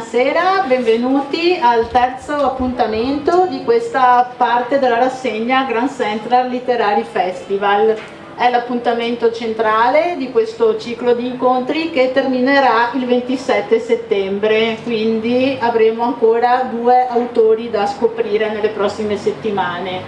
buonasera, benvenuti al terzo appuntamento di questa parte della rassegna Grand Central Literary Festival. È l'appuntamento centrale di questo ciclo di incontri che terminerà il 27 settembre, quindi avremo ancora 2 autori da scoprire nelle prossime settimane.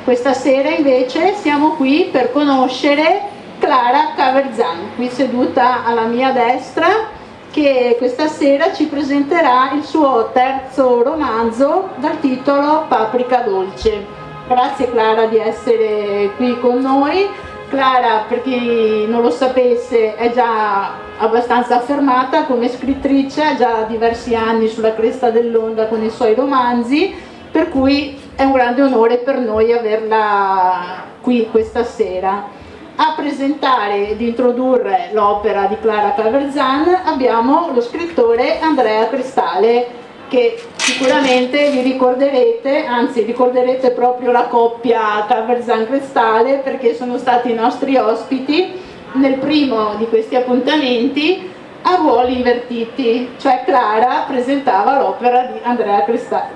Questa sera invece siamo qui per conoscere Clara Kaverzan, qui seduta alla mia destra, che questa sera ci presenterà il suo terzo romanzo dal titolo Paprika Dolce. Grazie Clara di essere qui con noi. Clara, per chi non lo sapesse, è già abbastanza affermata come scrittrice, ha già diversi anni sulla cresta dell'onda con i suoi romanzi, per cui è un grande onore per noi averla qui questa sera. A presentare ed introdurre l'opera di Clara Kaverzan abbiamo lo scrittore Andrea Cristale, che sicuramente vi ricorderete, anzi ricorderete proprio la coppia Kaverzan-Cristale perché sono stati i nostri ospiti nel primo di questi appuntamenti a ruoli invertiti, cioè Clara presentava l'opera di Andrea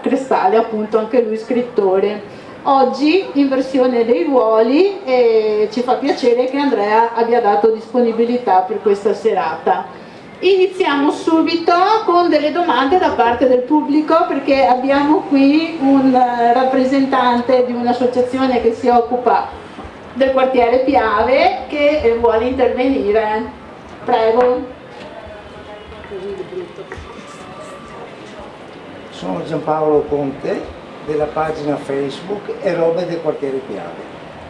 Cristale, appunto anche lui scrittore. Oggi in versione dei ruoli e ci fa piacere che Andrea abbia dato disponibilità per questa serata. Iniziamo subito con delle domande da parte del pubblico perché abbiamo qui un rappresentante di un'associazione che si occupa del quartiere Piave che vuole intervenire. Prego. Sono Giampaolo Conte della pagina Facebook e robe del quartiere Piave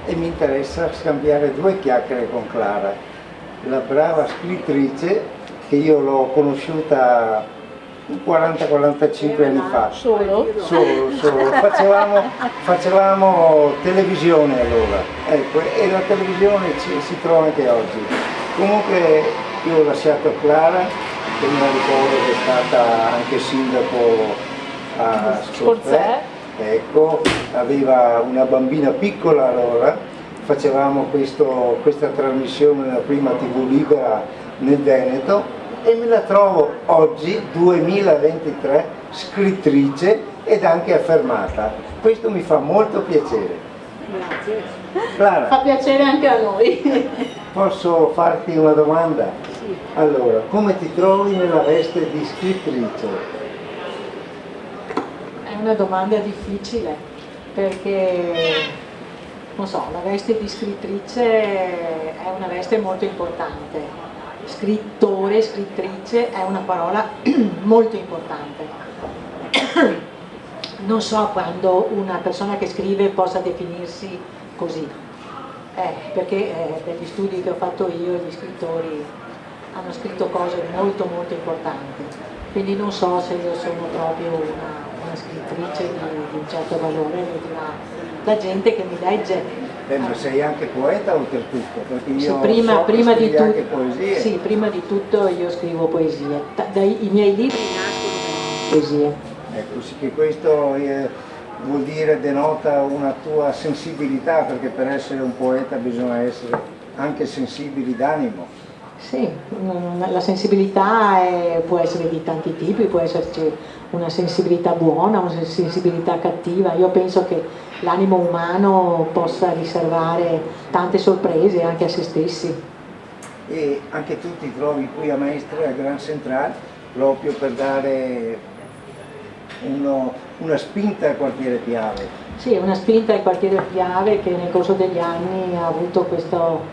e mi interessa scambiare 2 chiacchiere con Clara, la brava scrittrice che io l'ho conosciuta 40-45 anni fa. Solo. Facevamo televisione allora, ecco, e la televisione si trova anche oggi. Comunque io ho lasciato Clara, che mi ricordo che è stata anche sindaco a Scorzè. Ecco, aveva una bambina piccola allora, facevamo questa trasmissione nella prima TV libera nel Veneto e me la trovo oggi, 2023, scrittrice ed anche affermata. Questo mi fa molto piacere. Grazie. Clara, Fa piacere anche a noi. posso farti una domanda? Sì. Allora, come ti trovi nella veste di scrittrice? È una domanda difficile perché, non so, la veste di scrittrice è una veste molto importante. Scrittore, scrittrice è una parola molto importante. Non so quando una persona che scrive possa definirsi così, perché dagli studi che ho fatto io gli scrittori hanno scritto cose molto molto importanti, quindi non so se io sono proprio una scrittrice di un certo valore, lo dirà la gente che mi legge. Ma sei anche poeta oltretutto, perché io Sì, prima di anche poesie. Sì, prima di tutto io scrivo poesie, i miei libri nascono da poesie. Ecco, sì, che questo vuol dire, denota una tua sensibilità, perché per essere un poeta bisogna essere anche sensibili d'animo. Sì, la sensibilità può essere di tanti tipi, può esserci una sensibilità buona, una sensibilità cattiva. Io penso che l'animo umano possa riservare tante sorprese anche a se stessi. E anche tu ti trovi qui a Mestre, a Grand Central, proprio per dare una spinta al quartiere Piave. Sì, una spinta al quartiere Piave che nel corso degli anni ha avuto questa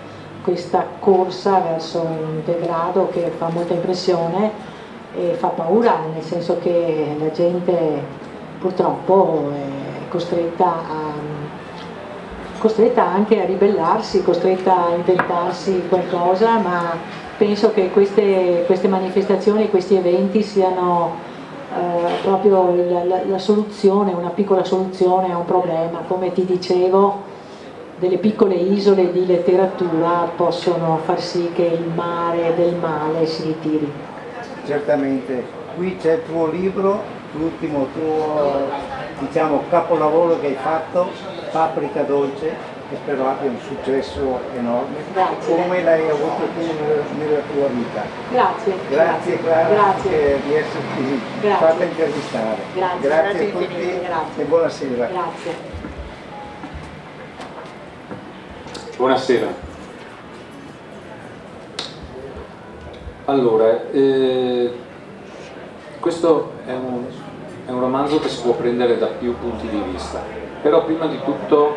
corsa verso un degrado che fa molta impressione e fa paura, nel senso che la gente purtroppo è costretta anche a ribellarsi, costretta a inventarsi qualcosa, ma penso che queste manifestazioni, questi eventi siano proprio la soluzione, una piccola soluzione a un problema. Come ti dicevo, delle piccole isole di letteratura possono far sì che il mare del male si ritiri. Certamente, qui c'è il tuo libro, l'ultimo tuo, diciamo, capolavoro che hai fatto, Paprika Dolce, e spero abbia un successo enorme. Grazie. Come l'hai avuto tu nella tua vita. Grazie. Grazie Clara Grazie. di esserti Grazie. fatta intervistare. Grazie a tutti infinite, grazie. e buonasera. Grazie. Buonasera. Allora, questo è un romanzo che si può prendere da più punti di vista, però prima di tutto,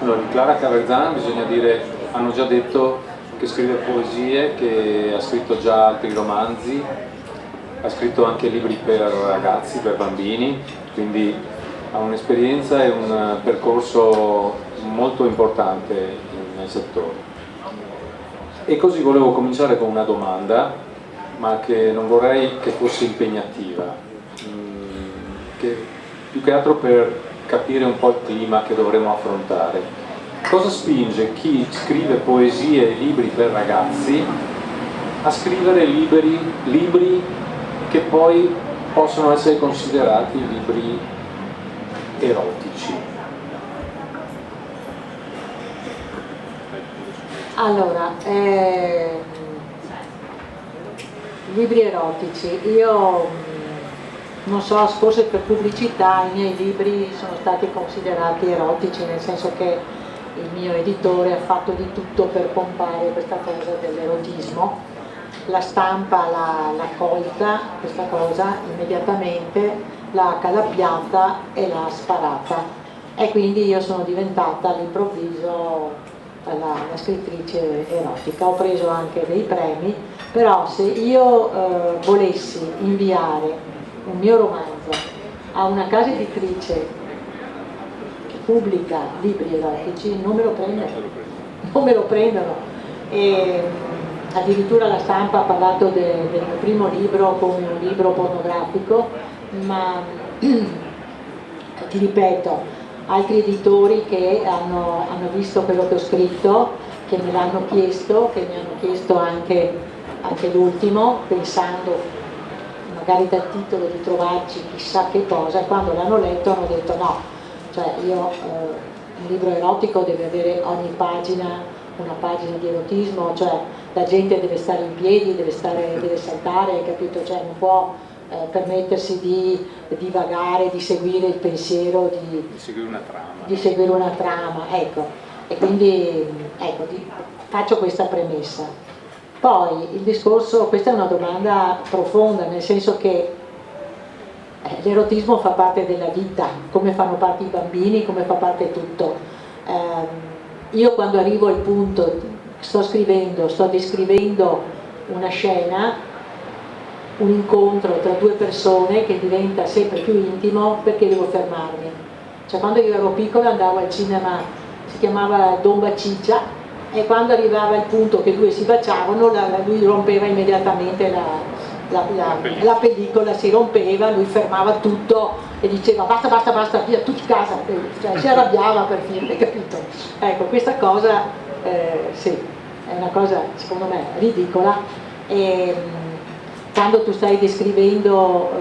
allora, di Clara Caverzan bisogna dire, hanno già detto che scrive poesie, che ha scritto già altri romanzi, ha scritto anche libri per ragazzi, per bambini, quindi ha un'esperienza e un percorso molto importante nel settore. E così volevo cominciare con una domanda, ma che non vorrei che fosse impegnativa, che più che altro per capire un po' il clima che dovremo affrontare. Cosa spinge chi scrive poesie e libri per ragazzi a scrivere libri che poi possono essere considerati libri erotici? Allora, libri erotici, io non so, forse per pubblicità i miei libri sono stati considerati erotici, nel senso che il mio editore ha fatto di tutto per pompare questa cosa dell'erotismo. La stampa l'ha colta questa cosa immediatamente, l'ha calappiata e l'ha sparata, e quindi io sono diventata all'improvviso la scrittrice erotica. Ho preso anche dei premi, però se io volessi inviare un mio romanzo a una casa editrice che pubblica libri erotici, non me lo prendono, e addirittura la stampa ha parlato del mio primo libro come un libro pornografico, ma ti ripeto, altri editori che hanno visto quello che ho scritto, che me l'hanno chiesto, che mi hanno chiesto anche l'ultimo, pensando magari dal titolo di trovarci chissà che cosa, e quando l'hanno letto hanno detto no, cioè io un libro erotico deve avere ogni pagina una pagina di erotismo, cioè la gente deve stare in piedi, deve saltare, capito? Cioè non può permettersi di divagare, di seguire il pensiero, di seguire una trama, ecco. E quindi ecco, faccio questa premessa. Poi il discorso, questa è una domanda profonda, nel senso che l'erotismo fa parte della vita, come fanno parte i bambini, come fa parte tutto. Io quando arrivo al punto, sto descrivendo una scena, un incontro tra due persone che diventa sempre più intimo, perché devo fermarmi. Cioè quando io ero piccola andavo al cinema, si chiamava Don Baciccia, e quando arrivava il punto che due si baciavano, lui rompeva immediatamente la pellicola, si rompeva, lui fermava tutto e diceva basta, via, tutti a casa, cioè si arrabbiava per fine, capito? Ecco, questa cosa sì, è una cosa secondo me ridicola, e quando tu stai descrivendo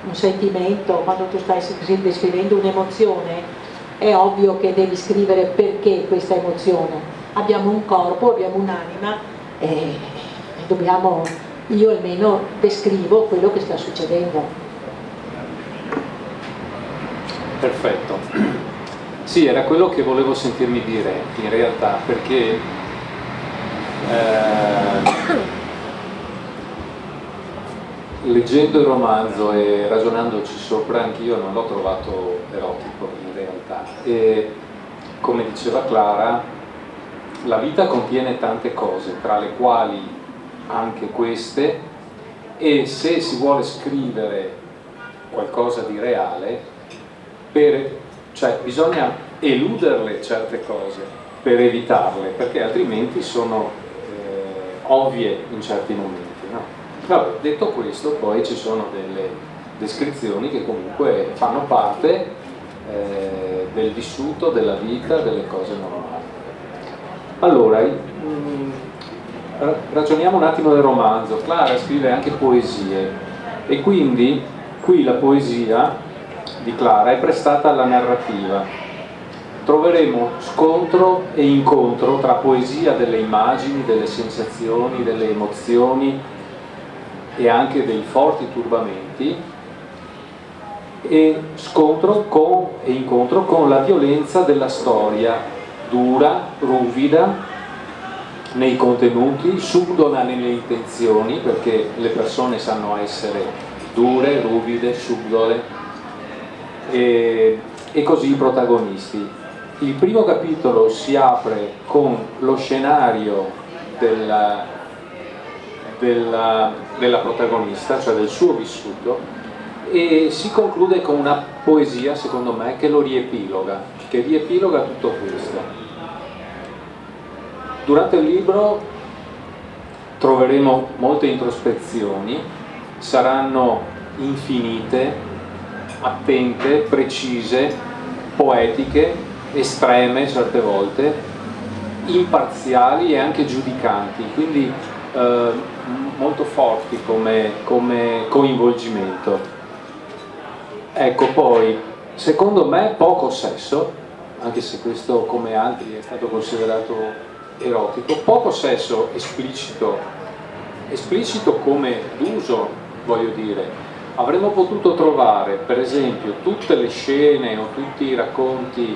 un sentimento, quando tu stai descrivendo un'emozione, è ovvio che devi scrivere perché questa emozione. Abbiamo un corpo, abbiamo un'anima e dobbiamo, io almeno descrivo quello che sta succedendo. Perfetto. Sì, era quello che volevo sentirmi dire in realtà, perché leggendo il romanzo e ragionandoci sopra, anch'io non l'ho trovato erotico in realtà, e come diceva Clara, la vita contiene tante cose, tra le quali anche queste, e se si vuole scrivere qualcosa di reale, cioè bisogna eluderle certe cose per evitarle, perché altrimenti sono ovvie in certi momenti, no? Vabbè, detto questo, poi ci sono delle descrizioni che comunque fanno parte del vissuto, della vita, delle cose normali. Allora, ragioniamo un attimo del romanzo. Clara scrive anche poesie, e quindi qui la poesia di Clara è prestata alla narrativa, troveremo scontro e incontro tra poesia delle immagini, delle sensazioni, delle emozioni e anche dei forti turbamenti, e scontro e incontro con la violenza della storia, dura, ruvida nei contenuti, subdola nelle intenzioni, perché le persone sanno essere dure, ruvide, subdole, e così i protagonisti. Il primo capitolo si apre con lo scenario della protagonista, cioè del suo vissuto, e si conclude con una poesia, secondo me, che lo riepiloga, tutto questo. Durante il libro troveremo molte introspezioni, saranno infinite, attente, precise, poetiche, estreme certe volte, imparziali e anche giudicanti, quindi molto forti come coinvolgimento. Ecco, poi, secondo me poco sesso, anche se questo come altri è stato considerato erotico, poco sesso esplicito come d'uso, voglio dire. Avremmo potuto trovare, per esempio, tutte le scene o tutti i racconti,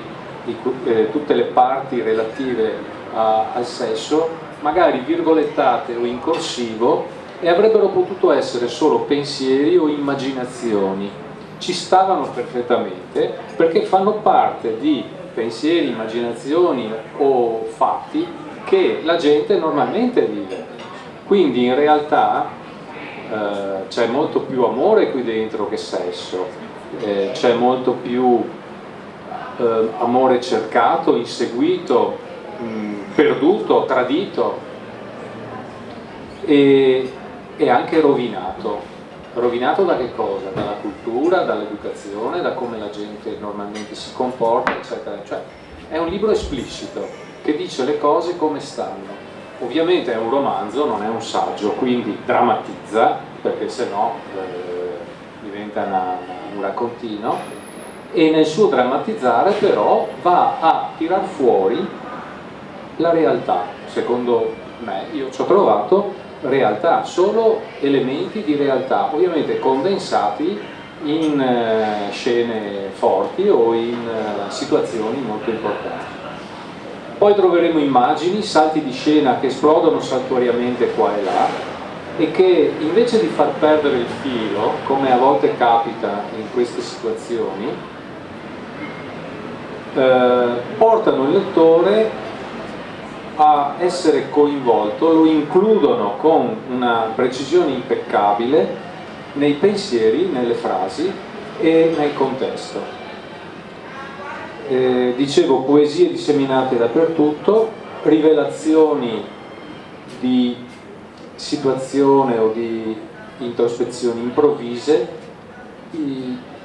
tutte le parti relative al sesso, magari virgolettate o in corsivo, e avrebbero potuto essere solo pensieri o immaginazioni. Ci stavano perfettamente perché fanno parte di pensieri, immaginazioni o fatti che la gente normalmente vive. Quindi in realtà c'è molto più amore qui dentro che sesso, c'è molto più amore cercato, inseguito, perduto, tradito e anche rovinato. Rovinato da che cosa? Dalla cultura, dall'educazione, da come la gente normalmente si comporta, eccetera. Cioè, è un libro esplicito che dice le cose come stanno. Ovviamente è un romanzo, non è un saggio, quindi drammatizza, perché sennò diventa un raccontino, e nel suo drammatizzare però va a tirar fuori la realtà. Secondo me, io ci ho trovato realtà, solo elementi di realtà, ovviamente condensati in scene forti o in situazioni molto importanti. Poi troveremo immagini, salti di scena che esplodono saltuariamente qua e là e che invece di far perdere il filo, come a volte capita in queste situazioni, portano il lettore a essere coinvolto, lo includono con una precisione impeccabile nei pensieri, nelle frasi e nel contesto. Dicevo, poesie disseminate dappertutto, rivelazioni di situazione o di introspezioni improvvise,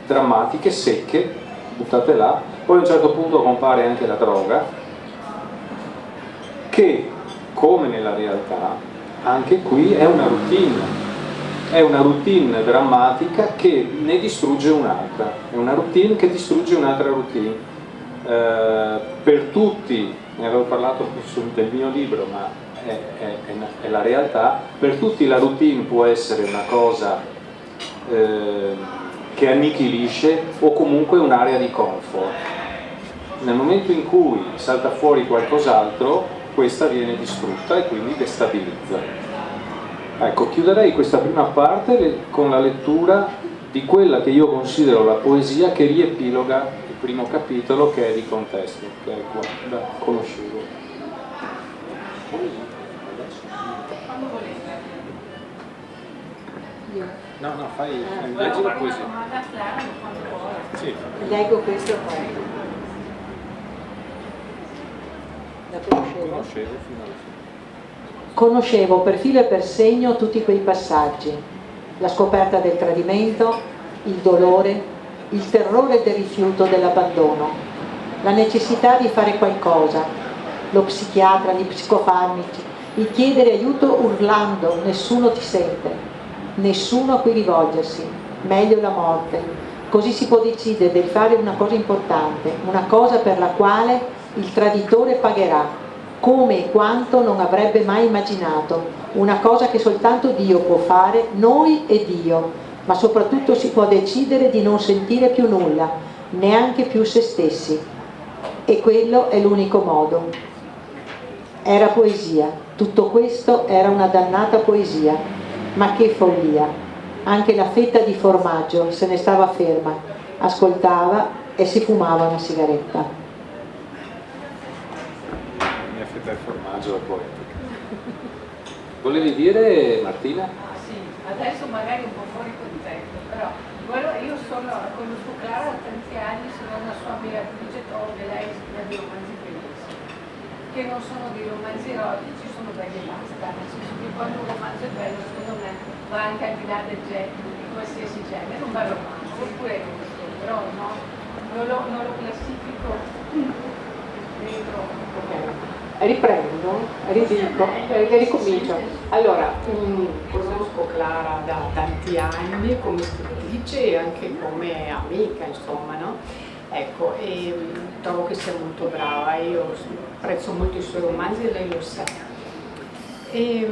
drammatiche, secche, buttate là. Poi a un certo punto compare anche la droga, che, come nella realtà, anche qui è una routine drammatica che ne distrugge un'altra, è una routine che distrugge un'altra routine. Per tutti, ne avevo parlato del mio libro, ma è la realtà, per tutti la routine può essere una cosa che annichilisce o comunque un'area di comfort. Nel momento in cui salta fuori qualcos'altro, questa viene distrutta e quindi destabilizza. Ecco, chiuderei questa prima parte con la lettura di quella che io considero la poesia che riepiloga il primo capitolo, che è di contesto, che è qua, da conoscevo. No, fai leggi la poesia. Sì. Leggo questo poi. La conoscevo fino alla fine. Conoscevo per filo e per segno tutti quei passaggi, la scoperta del tradimento, il dolore, il terrore del rifiuto, dell'abbandono, la necessità di fare qualcosa, lo psichiatra, gli psicofarmici, il chiedere aiuto urlando, nessuno ti sente, nessuno a cui rivolgersi, meglio la morte, Così si può decidere di fare una cosa importante, una cosa per la quale il traditore pagherà, come e quanto non avrebbe mai immaginato, una cosa che soltanto Dio può fare, noi e Dio, ma soprattutto si può decidere di non sentire più nulla, neanche più se stessi. E quello è l'unico modo. Era poesia, tutto questo era una dannata poesia, ma che follia! Anche la fetta di formaggio se ne stava ferma, ascoltava e si fumava una sigaretta. La mia fetta di formaggio è poetica. Volevi dire, Martina? Sì, adesso magari un po' fuori contesto, però io conosco Clara da tanti anni, sono una sua ammiratrice, trovo che lei scrive dei romanzi bellissimi, che non sono dei romanzi erotici, sono belli e basta, nel senso che quando un romanzo è bello, secondo me, va anche al di là del genere, di qualsiasi genere, un bel romanzo, oppure questo, però no, non lo classifico dentro. Riprendo, ridico, ricomincio. Allora, conosco Clara da tanti anni come scrittrice e anche come amica, insomma, no? Ecco, e trovo che sia molto brava, io apprezzo molto i suoi romanzi e lei lo sa. E,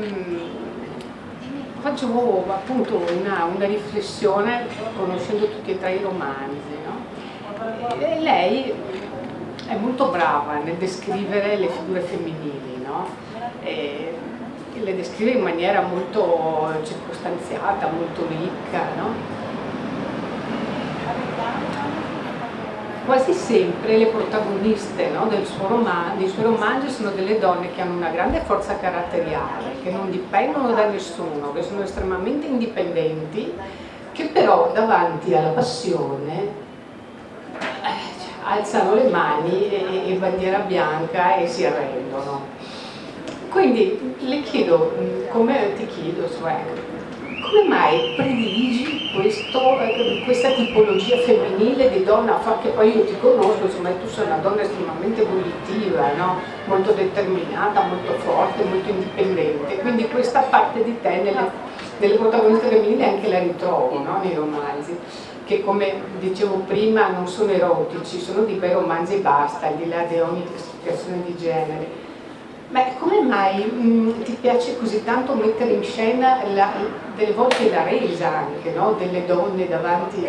facevo appunto una riflessione conoscendo tutti e tre i romanzi, no? E lei è molto brava nel descrivere le figure femminili, no? E le descrive in maniera molto circostanziata, molto ricca, no? Quasi sempre le protagoniste, no, dei suoi romanzi sono delle donne che hanno una grande forza caratteriale, che non dipendono da nessuno, che sono estremamente indipendenti, che però davanti alla passione alzano le mani e bandiera bianca e si arrendono. Quindi le chiedo, come ti chiedo, cioè, come mai prediligi questa tipologia femminile di donna, che poi io ti conosco, insomma tu sei una donna estremamente volitiva, no? Molto determinata, molto forte, molto indipendente, quindi questa parte di te nelle protagoniste femminili anche la ritrovo, no? Nei romanzi, che come dicevo prima non sono erotici, sono di bei romanzi e basta, al di là di ogni classificazione di genere. Ma come mai ti piace così tanto mettere in scena delle volte la resa anche, no? Delle donne davanti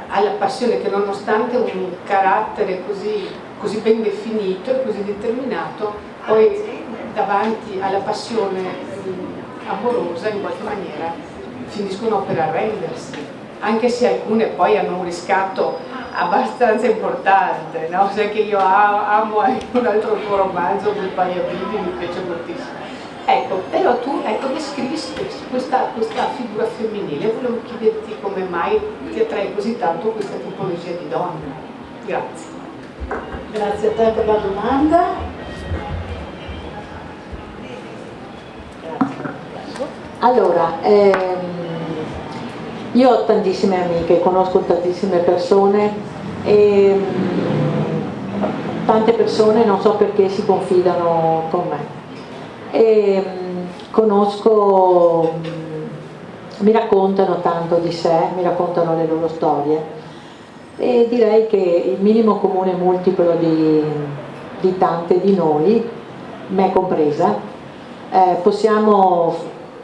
alla passione, che nonostante un carattere così ben definito e così determinato, poi davanti alla passione amorosa in qualche maniera finiscono per arrendersi, anche se alcune poi hanno un riscatto abbastanza importante, no? Sai che io amo anche un altro tuo romanzo, del Pagliabili, mi piace moltissimo. Ecco, però tu descrivi questa figura femminile, volevo chiederti come mai ti attrae così tanto questa tipologia di donna. Grazie. Grazie a te per la domanda. Allora, io ho tantissime amiche, conosco tantissime persone e tante persone non so perché si confidano con me. E mi raccontano tanto di sé, mi raccontano le loro storie e direi che il minimo comune multiplo di tante di noi, me compresa,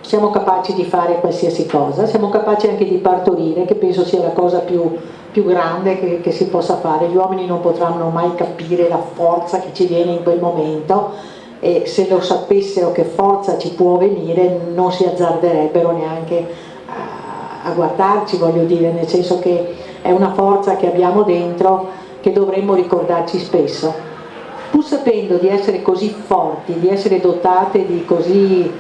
siamo capaci di fare qualsiasi cosa, siamo capaci anche di partorire, che penso sia la cosa più grande che si possa fare. Gli uomini non potranno mai capire la forza che ci viene in quel momento, e se lo sapessero che forza ci può venire non si azzarderebbero neanche a guardarci, voglio dire, nel senso che è una forza che abbiamo dentro che dovremmo ricordarci spesso, pur sapendo di essere così forti, di essere dotate di così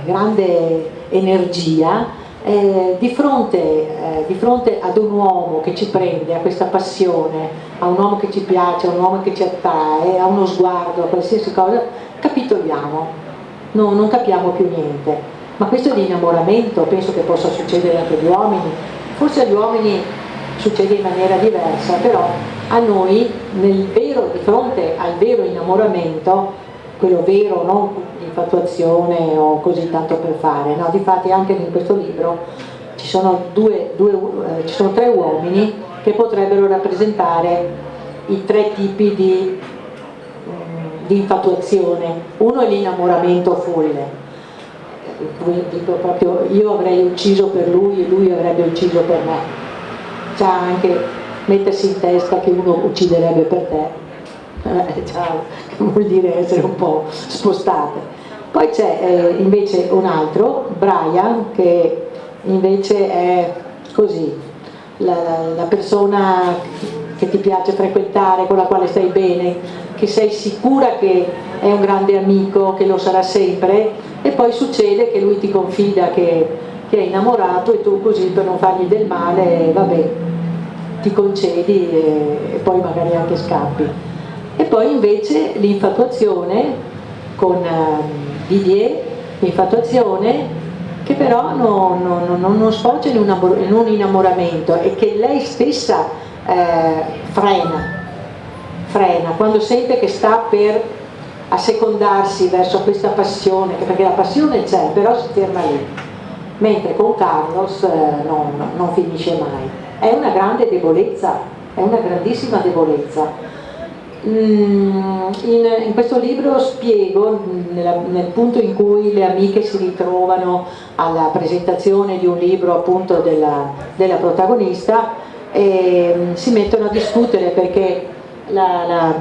grande energia. Di fronte ad un uomo che ci prende, a questa passione, a un uomo che ci piace, a un uomo che ci attrae, a uno sguardo, a qualsiasi cosa, capitoliamo, non capiamo più niente. Ma questo è l'innamoramento, penso che possa succedere anche agli uomini, forse agli uomini succede in maniera diversa, però a noi, di fronte al vero innamoramento, quello vero, non infatuazione o così tanto per fare, no? Difatti anche in questo libro ci sono ci sono tre uomini che potrebbero rappresentare i tre tipi di infatuazione. Uno è l'innamoramento folle, dico proprio, io avrei ucciso per lui e lui avrebbe ucciso per me. C'ha anche mettersi in testa che uno ucciderebbe per te, ciao, che vuol dire essere un po' spostate. Poi c'è invece un altro, Brian, che invece è così, la persona che ti piace frequentare, con la quale stai bene, che sei sicura che è un grande amico, che lo sarà sempre, e poi succede che lui ti confida che è innamorato e tu così per non fargli del male, vabbè, ti concedi e poi magari anche scappi. E poi invece l'infatuazione con Didier, l'infatuazione che però non sfocia in un innamoramento e che lei stessa frena quando sente che sta per assecondarsi verso questa passione, perché la passione c'è, però si ferma lì, mentre con Carlos non finisce mai. È una grande debolezza, è una grandissima debolezza. In questo libro spiego, nel punto in cui le amiche si ritrovano alla presentazione di un libro appunto della protagonista, e si mettono a discutere perché la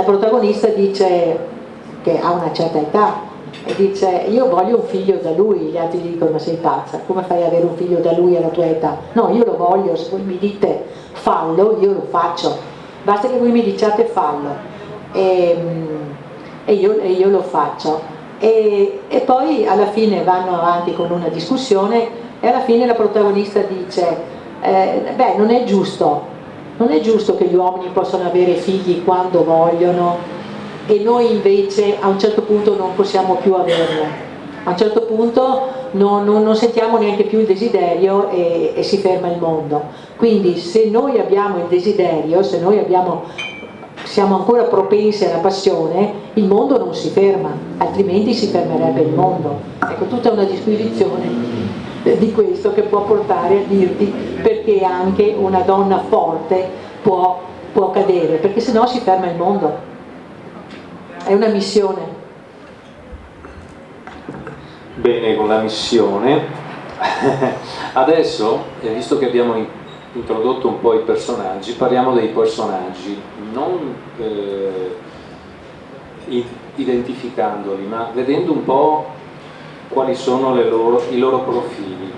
protagonista dice che ha una certa età e dice io voglio un figlio da lui, gli altri gli dicono ma sei pazza, come fai ad avere un figlio da lui alla tua età? No, io lo voglio, se voi mi dite fallo io lo faccio, basta che voi mi diciate fallo e io lo faccio e poi alla fine vanno avanti con una discussione e alla fine la protagonista dice beh non è giusto che gli uomini possano avere figli quando vogliono e noi invece a un certo punto non possiamo più averlo, a un certo punto non sentiamo neanche più il desiderio e si ferma il mondo. Quindi se noi abbiamo il desiderio, se noi siamo ancora propensi alla passione, il mondo non si ferma, altrimenti si fermerebbe il mondo. Ecco, tutta una disquisizione di questo che può portare a dirti perché anche una donna forte può cadere, perché sennò si ferma il mondo. È una missione. Bene, con la missione. Adesso, visto che abbiamo introdotto un po' i personaggi, parliamo dei personaggi, non identificandoli, ma vedendo un po' quali sono i loro profili.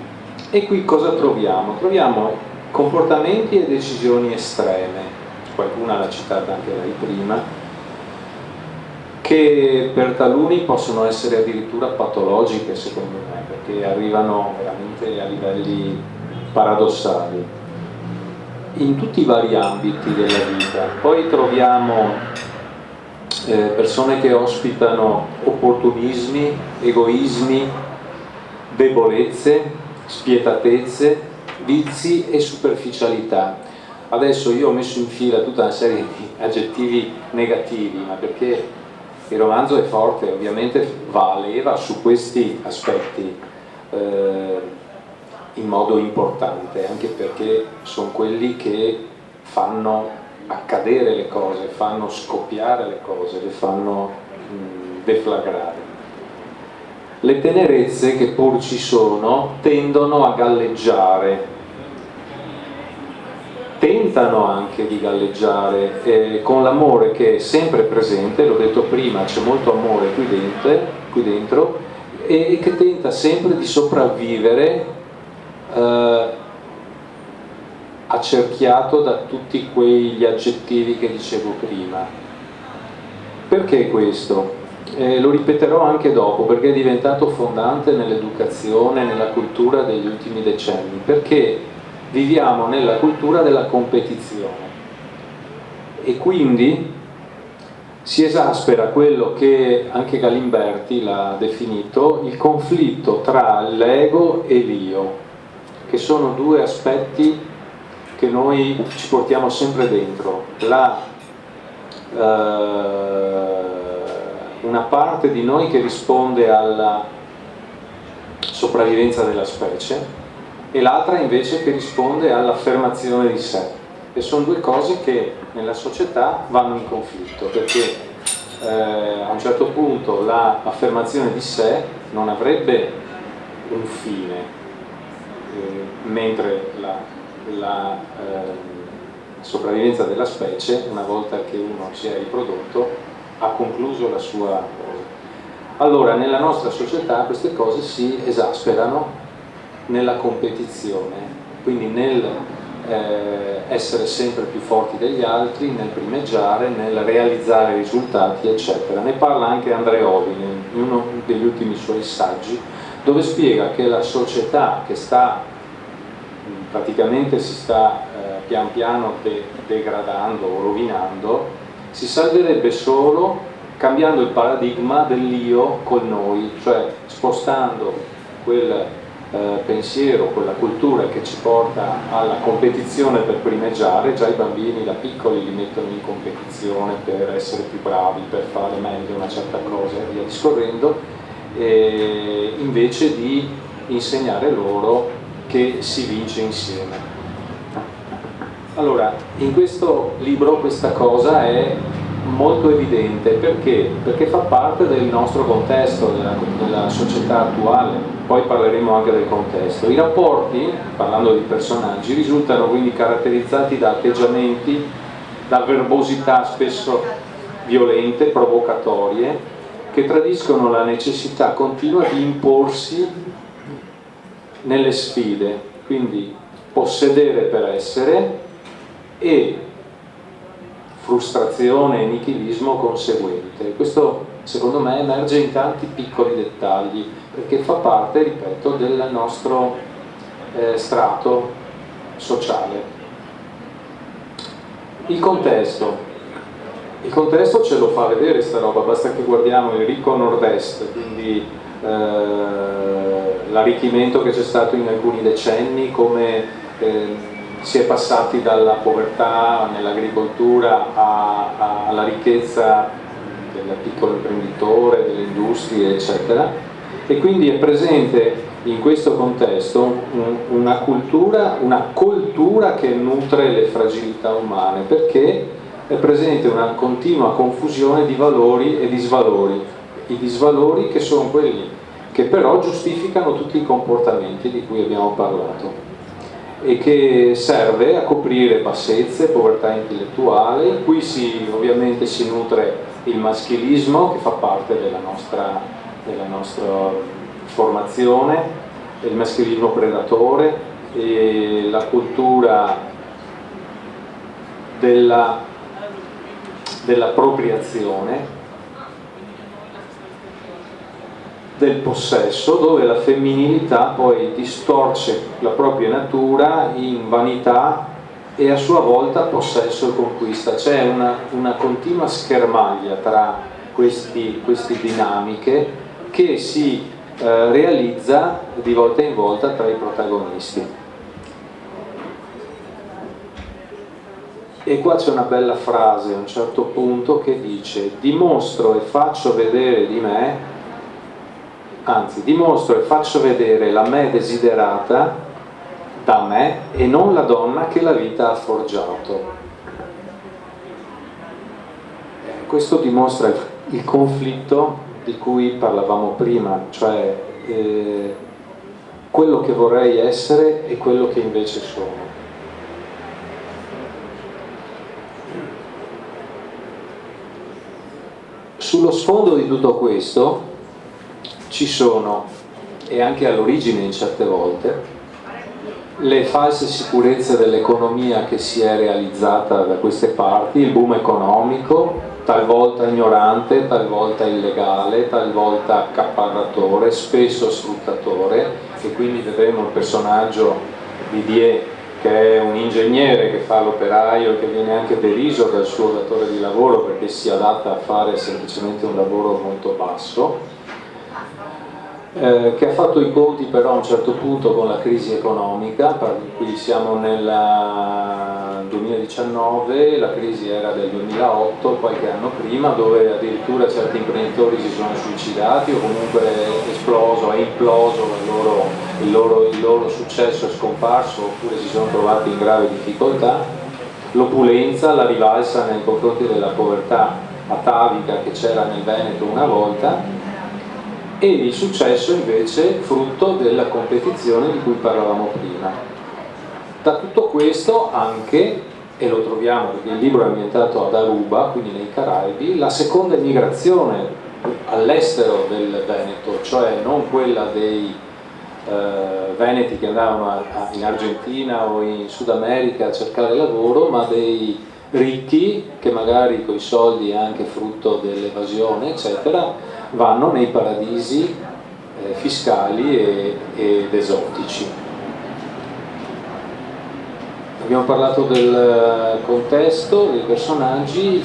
E qui cosa troviamo? Troviamo comportamenti e decisioni estreme, qualcuna l'ha citata anche lei prima, che per taluni possono essere addirittura patologiche secondo me, perché arrivano veramente a livelli paradossali in tutti i vari ambiti della vita. Poi troviamo persone che ospitano opportunismi, egoismi, debolezze, spietatezze, vizi e superficialità. Adesso io ho messo in fila tutta una serie di aggettivi negativi, ma perché il romanzo è forte, ovviamente va a leva su questi aspetti in modo importante, anche perché sono quelli che fanno accadere le cose, fanno scoppiare le cose, le fanno deflagrare. Le tenerezze che pur ci sono tendono a galleggiare, tentano anche di galleggiare con l'amore che è sempre presente, l'ho detto prima, c'è molto amore qui dentro e che tenta sempre di sopravvivere accerchiato da tutti quegli aggettivi che dicevo prima. Perché questo? Lo ripeterò anche dopo, perché è diventato fondante nell'educazione, nella cultura degli ultimi decenni, perché viviamo nella cultura della competizione e quindi si esaspera quello che anche Galimberti l'ha definito il conflitto tra l'ego e l'io, che sono due aspetti che noi ci portiamo sempre dentro. Una parte di noi che risponde alla sopravvivenza della specie e l'altra invece che risponde all'affermazione di sé. E sono due cose che nella società vanno in conflitto, perché a un certo punto l'affermazione di sé non avrebbe un fine, mentre la sopravvivenza della specie, una volta che uno si è riprodotto, ha concluso la sua cosa. Allora, nella nostra società queste cose si esasperano nella competizione, quindi nel essere sempre più forti degli altri, nel primeggiare, nel realizzare risultati, eccetera. Ne parla anche Andreotti in uno degli ultimi suoi saggi, dove spiega che la società che praticamente si sta pian piano degradando o rovinando, si salverebbe solo cambiando il paradigma dell'io col noi, cioè spostando quel pensiero, quella cultura che ci porta alla competizione per primeggiare. Già i bambini da piccoli li mettono in competizione per essere più bravi, per fare meglio una certa cosa e via discorrendo, invece di insegnare loro che si vince insieme. Allora, in questo libro questa cosa è molto evidente, perché fa parte del nostro contesto, della società attuale. Poi parleremo anche del contesto. I rapporti, parlando di personaggi, risultano quindi caratterizzati da atteggiamenti, da verbosità spesso violente, provocatorie, che tradiscono la necessità continua di imporsi nelle sfide, quindi possedere per essere, e frustrazione e nichilismo conseguente. Questo secondo me emerge in tanti piccoli dettagli, perché fa parte, ripeto, del nostro strato sociale. Il contesto ce lo fa vedere sta roba, basta che guardiamo il ricco nord-est, quindi l'arricchimento che c'è stato in alcuni decenni, come si è passati dalla povertà nell'agricoltura alla ricchezza del piccolo imprenditore, delle industrie, eccetera, e quindi è presente in questo contesto una cultura che nutre le fragilità umane, perché è presente una continua confusione di valori e di svalori, i disvalori che sono quelli che però giustificano tutti i comportamenti di cui abbiamo parlato, e che serve a coprire bassezze, povertà intellettuale. Qui ovviamente si nutre il maschilismo, che fa parte della nostra formazione, il maschilismo predatore, e la cultura dell'appropriazione, del possesso, dove la femminilità poi distorce la propria natura in vanità e a sua volta possesso e conquista. C'è una continua schermaglia tra queste dinamiche che si realizza di volta in volta tra i protagonisti. E qua c'è una bella frase a un certo punto che dice: dimostro e faccio vedere la me desiderata da me e non la donna che la vita ha forgiato. Questo dimostra il conflitto di cui parlavamo prima, cioè quello che vorrei essere e quello che invece sono. Sullo sfondo di tutto questo ci sono, e anche all'origine in certe volte, le false sicurezze dell'economia che si è realizzata da queste parti, il boom economico, talvolta ignorante, talvolta illegale, talvolta accaparratore, spesso sfruttatore, e quindi vedremo il personaggio di Die, che è un ingegnere che fa l'operaio e che viene anche deriso dal suo datore di lavoro perché si adatta a fare semplicemente un lavoro molto basso, che ha fatto i conti però a un certo punto con la crisi economica. Qui siamo nel 2019, la crisi era del 2008, qualche anno prima, dove addirittura certi imprenditori si sono suicidati o comunque è imploso il loro successo è scomparso oppure si sono trovati in grave difficoltà, l'opulenza, la rivalsa nei confronti della povertà atavica che c'era nel Veneto una volta, e il successo invece frutto della competizione di cui parlavamo prima. Da tutto questo anche, e lo troviamo perché il libro è ambientato ad Aruba, quindi nei Caraibi, la seconda emigrazione all'estero del Veneto, cioè non quella dei veneti che andavano in Argentina o in Sud America a cercare lavoro, ma dei ricchi che magari coi soldi, anche frutto dell'evasione eccetera, vanno nei paradisi fiscali ed esotici. Abbiamo parlato del contesto, dei personaggi. Il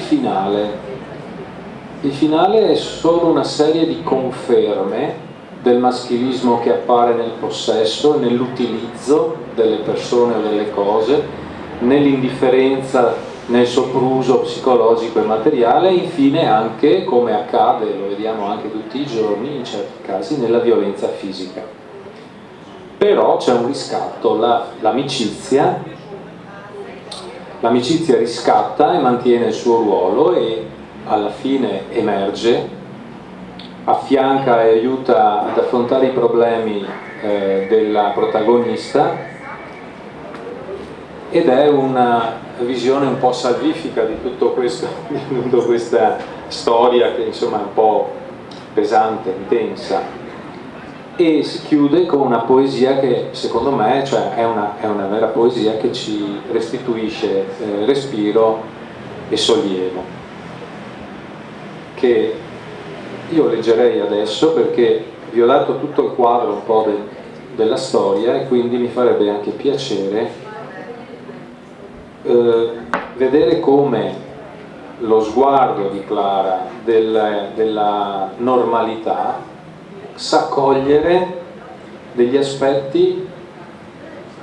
finale è solo una serie di conferme del maschilismo che appare nel possesso, nell'utilizzo delle persone o delle cose, nell'indifferenza, nel sopruso psicologico e materiale, e infine anche, come accade, lo vediamo anche tutti i giorni in certi casi, nella violenza fisica. Però c'è un riscatto, l'amicizia riscatta e mantiene il suo ruolo e alla fine emerge, affianca e aiuta ad affrontare i problemi della protagonista, ed è una visione un po' salvifica di tutto questo, di tutta questa storia che insomma è un po' pesante, intensa, e si chiude con una poesia che secondo me, cioè, è una vera poesia che ci restituisce respiro e sollievo, che io leggerei adesso perché vi ho dato tutto il quadro un po' della storia, e quindi mi farebbe anche piacere vedere come lo sguardo di Clara della normalità sa cogliere degli aspetti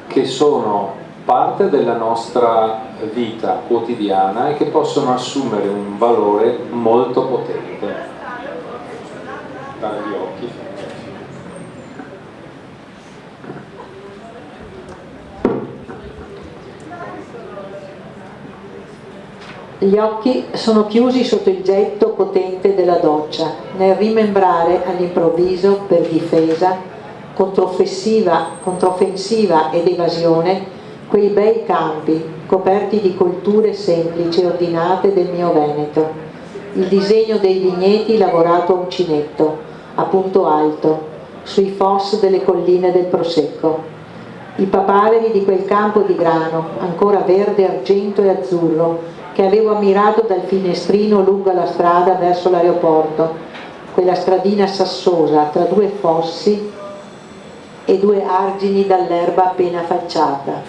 che sono parte della nostra vita quotidiana e che possono assumere un valore molto potente. Dagli occhi. Gli occhi sono chiusi sotto il getto potente della doccia, nel rimembrare all'improvviso, per difesa, controffensiva ed evasione, quei bei campi coperti di colture semplici e ordinate del mio Veneto, il disegno dei vigneti lavorato a uncinetto, a punto alto, sui fos delle colline del Prosecco, i papaveri di quel campo di grano, ancora verde, argento e azzurro, che avevo ammirato dal finestrino lungo la strada verso l'aeroporto, quella stradina sassosa tra due fossi e due argini dall'erba appena affacciata,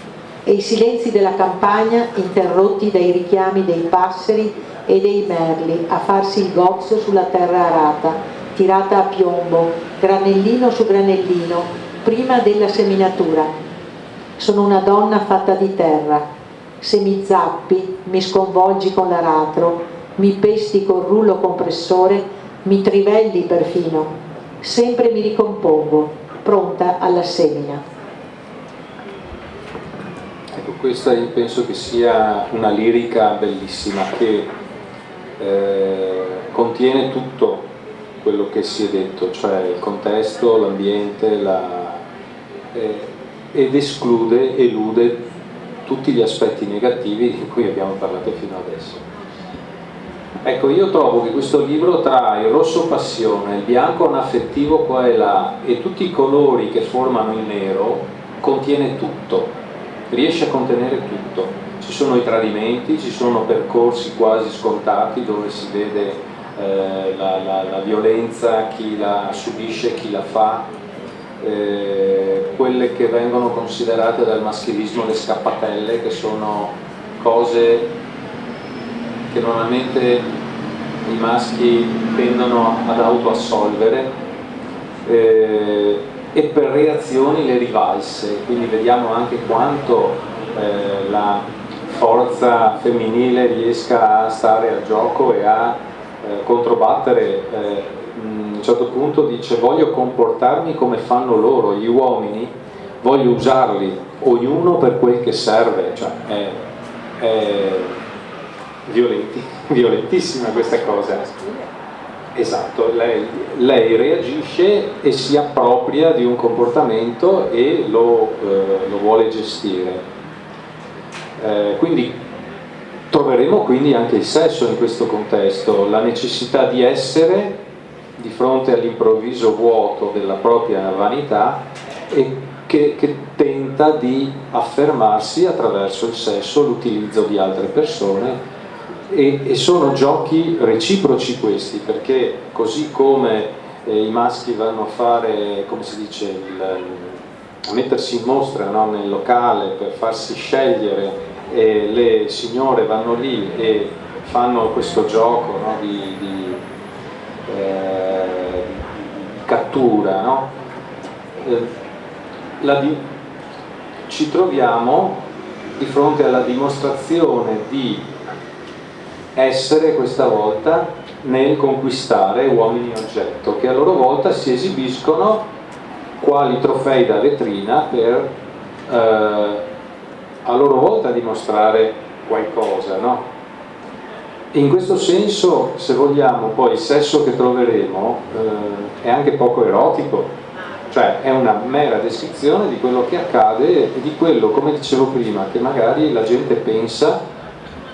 e i silenzi della campagna interrotti dai richiami dei passeri e dei merli a farsi il gozzo sulla terra arata, tirata a piombo, granellino su granellino, prima della seminatura. Sono una donna fatta di terra. Se mi zappi, mi sconvolgi con l'aratro, mi pesti col rullo compressore, mi trivelli perfino, sempre mi ricompongo, pronta alla semina. Ecco, questa io penso che sia una lirica bellissima che contiene tutto quello che si è detto, cioè il contesto, l'ambiente, ed elude tutti gli aspetti negativi di cui abbiamo parlato fino adesso. Ecco, io trovo che questo libro, tra il rosso passione, il bianco anaffettivo qua e là e tutti i colori che formano il nero, contiene tutto, riesce a contenere tutto. Ci sono i tradimenti, ci sono percorsi quasi scontati dove si vede la violenza, chi la subisce, chi la fa, quelle che vengono considerate dal maschilismo le scappatelle, che sono cose che normalmente i maschi tendono ad autoassolvere, e per reazioni le rivalse. Quindi vediamo anche quanto la forza femminile riesca a stare a gioco e a controbattere certo punto dice: voglio comportarmi come fanno loro, gli uomini, voglio usarli, ognuno per quel che serve. Cioè è violentissima questa cosa. Esatto, lei reagisce e si appropria di un comportamento e lo vuole gestire. Quindi troveremo quindi anche il sesso in questo contesto, la necessità di essere di fronte all'improvviso vuoto della propria vanità e che tenta di affermarsi attraverso il sesso, l'utilizzo di altre persone, e sono giochi reciproci questi, perché così come i maschi vanno a fare, come si dice, a mettersi in mostra, no, nel locale per farsi scegliere, e le signore vanno lì e fanno questo gioco, no, di cattura, no? Ci troviamo di fronte alla dimostrazione di essere questa volta nel conquistare uomini oggetto, che a loro volta si esibiscono quali trofei da vetrina per a loro volta dimostrare qualcosa, no? In questo senso, se vogliamo, poi il sesso che troveremo è anche poco erotico, cioè è una mera descrizione di quello che accade e di quello, come dicevo prima, che magari la gente pensa,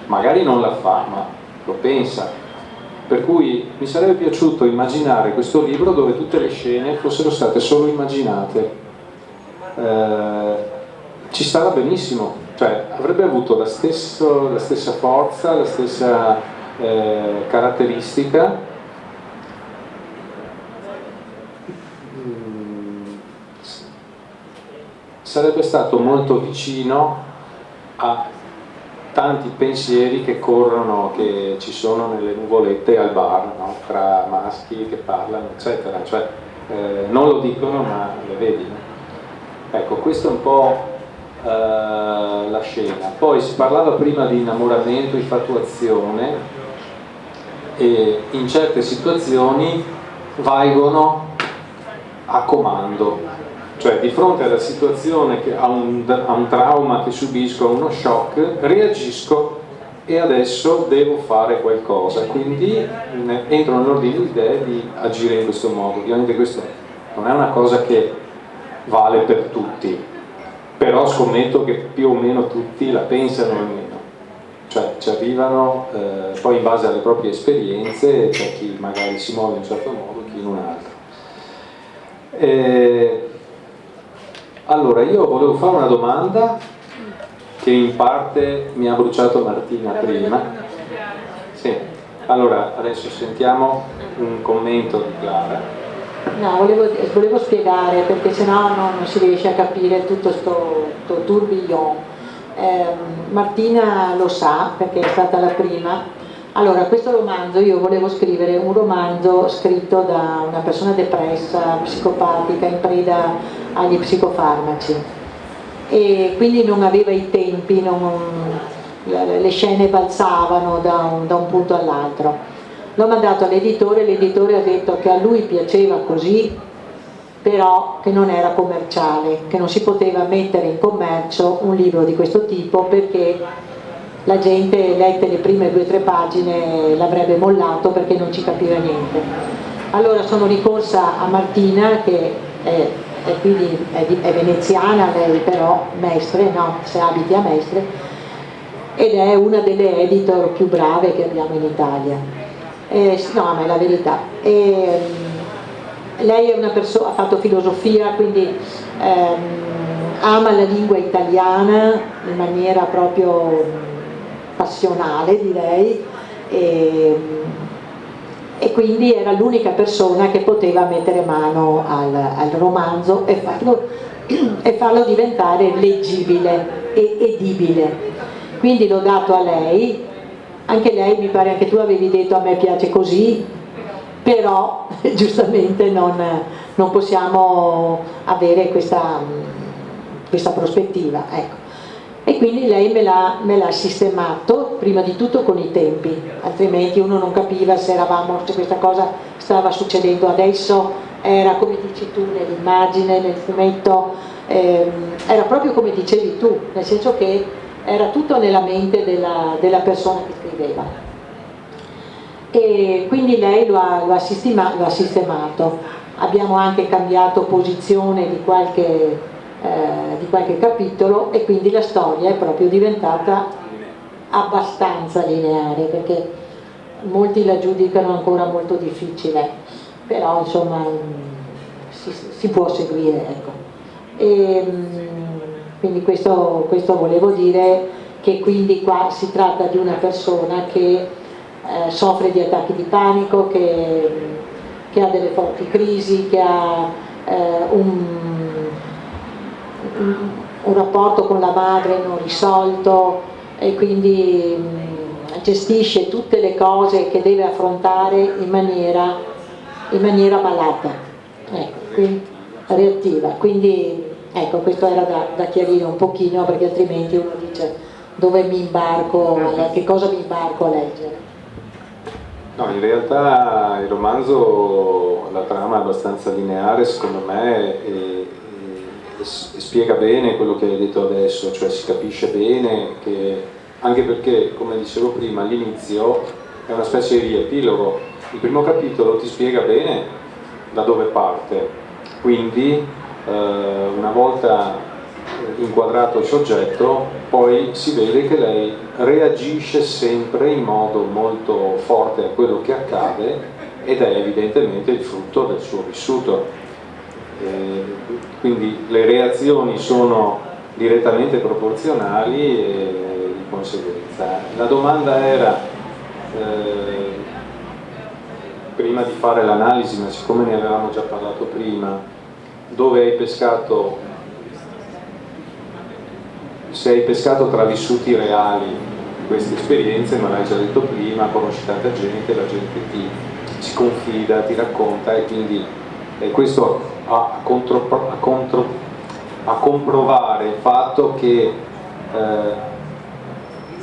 magari non la fa, ma lo pensa. Per cui mi sarebbe piaciuto immaginare questo libro dove tutte le scene fossero state solo immaginate. Ci stava benissimo, cioè avrebbe avuto la stessa forza, la stessa caratteristica. Sarebbe stato molto vicino a tanti pensieri che corrono, che ci sono nelle nuvolette al bar, no? Tra maschi che parlano, eccetera, cioè non lo dicono ma le vedi, no? Ecco, questo è un po' la scena. Poi si parlava prima di innamoramento, infatuazione, e in certe situazioni valgono a comando, cioè di fronte alla situazione, a un trauma che subisco, a uno shock, reagisco e adesso devo fare qualcosa, quindi entro nell'ordine di idee di agire in questo modo. Ovviamente questo non è una cosa che vale per tutti, però scommetto che più o meno tutti la pensano almeno, cioè ci arrivano poi in base alle proprie esperienze, c'è chi magari si muove in un certo modo, chi in un altro. Allora, io volevo fare una domanda che in parte mi ha bruciato Martina prima. Sì. Allora, adesso sentiamo un commento di Clara. No, volevo spiegare, perché sennò non si riesce a capire tutto sto tourbillon. Martina lo sa, perché è stata la prima. Allora, questo romanzo, io volevo scrivere un romanzo scritto da una persona depressa, psicopatica, in preda agli psicofarmaci, e quindi non aveva i tempi, le scene balzavano da un punto all'altro. L'ho mandato all'editore, l'editore ha detto che a lui piaceva così, però che non era commerciale, che non si poteva mettere in commercio un libro di questo tipo, perché la gente, lette le prime 2 o 3 pagine, l'avrebbe mollato perché non ci capiva niente. Allora sono ricorsa a Martina, che è veneziana lei, però Mestre, no, se abiti a Mestre, ed è una delle editor più brave che abbiamo in Italia. No, ma è la verità. Lei è una persona, ha fatto filosofia, quindi ama la lingua italiana in maniera proprio passionale, direi, e quindi era l'unica persona che poteva mettere mano al romanzo e farlo diventare leggibile e edibile. Quindi l'ho dato a lei. Anche lei, mi pare anche tu avevi detto, a me piace così, però giustamente non possiamo avere questa prospettiva, ecco. E quindi lei me l'ha sistemato, prima di tutto con i tempi, altrimenti uno non capiva se questa cosa stava succedendo adesso, era come dici tu nell'immagine, nel fumetto, era proprio come dicevi tu, nel senso che era tutto nella mente della persona che scriveva. E quindi lei lo ha sistemato. Abbiamo anche cambiato posizione di qualche capitolo, e quindi la storia è proprio diventata abbastanza lineare, perché molti la giudicano ancora molto difficile, però insomma si può seguire, ecco. E quindi questo volevo dire, che quindi qua si tratta di una persona che soffre di attacchi di panico, che ha delle forti crisi, che ha un rapporto con la madre non risolto, e quindi gestisce tutte le cose che deve affrontare in maniera malata, quindi, reattiva. Quindi ecco, questo era da chiarire un pochino, perché altrimenti uno dice dove mi imbarco, che cosa mi imbarco a leggere. No, in realtà il romanzo, la trama è abbastanza lineare secondo me, e spiega bene quello che hai detto adesso, cioè si capisce bene che, anche perché, come dicevo prima, all'inizio è una specie di riepilogo. Il primo capitolo ti spiega bene da dove parte, quindi una volta inquadrato il soggetto, poi si vede che lei reagisce sempre in modo molto forte a quello che accade, ed è evidentemente il frutto del suo vissuto. Quindi le reazioni sono direttamente proporzionali, e di conseguenza la domanda era, prima di fare l'analisi, ma siccome ne avevamo già parlato prima, dove hai pescato, se hai pescato tra vissuti reali queste esperienze, ma l'hai già detto prima, conosci tanta gente, la gente si confida, ti racconta, e quindi questo a comprovare il fatto che